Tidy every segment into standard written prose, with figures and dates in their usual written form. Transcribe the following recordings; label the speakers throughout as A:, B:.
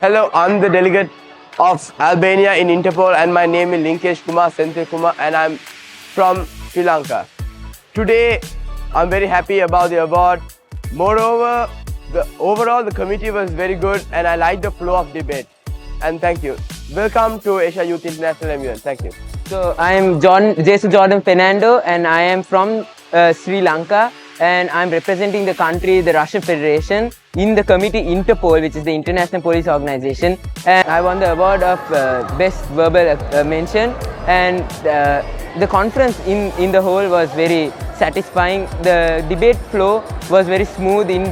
A: Hello, I'm the delegate of Albania in Interpol and my name is Linkesh Kumar Senthil Kumar and I'm from Sri Lanka. Today, I'm very happy about the award. Moreover, overall the committee was very good and I like the flow of debate. And thank you. Welcome to Asia Youth International MUN. Thank you.
B: So I am Jason Jordan Fernando and I am from Sri Lanka and I am representing the country, the Russian Federation, in the committee Interpol, which is the International Police Organization. And I won the award of Best Verbal Mention, and the conference in the whole was very satisfying. The debate flow was very smooth in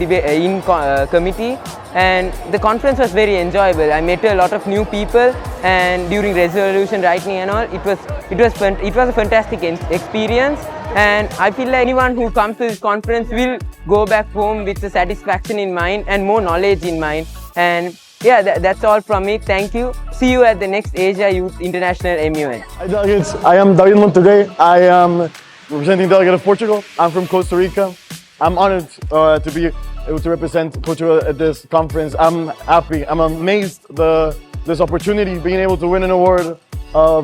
B: committee, and the conference was very enjoyable. I met a lot of new people, and during resolution writing and all, it was a fantastic experience. And I feel like anyone who comes to this conference will go back home with the satisfaction in mind and more knowledge in mind. And yeah, that's all from me. Thank you. See you at the next Asia Youth International MUN.
C: Hi delegates, I am AYIMUN today. I am representing delegate of Portugal. I'm from Costa Rica. I'm honored to be able to represent Portugal at this conference. I'm happy, I'm amazed this opportunity, being able to win an award,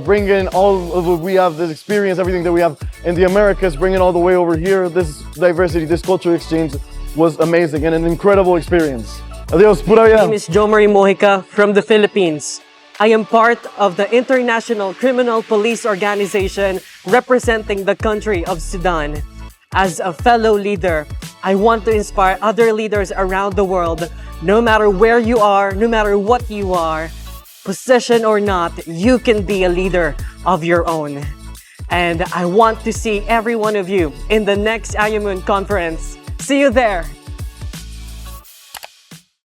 C: bringing all of what we have, this experience, everything that we have in the Americas, bringing all the way over here. This diversity, this cultural exchange was amazing and an incredible experience. Adios, pura vida.
D: My name is Jo Marie Mojica from the Philippines. I am part of the International Criminal Police Organization representing the country of Sudan. As a fellow leader, I want to inspire other leaders around the world, no matter where you are, no matter what you are, position or not, you can be a leader of your own. And I want to see every one of you in the next AYIMUN conference. See you there.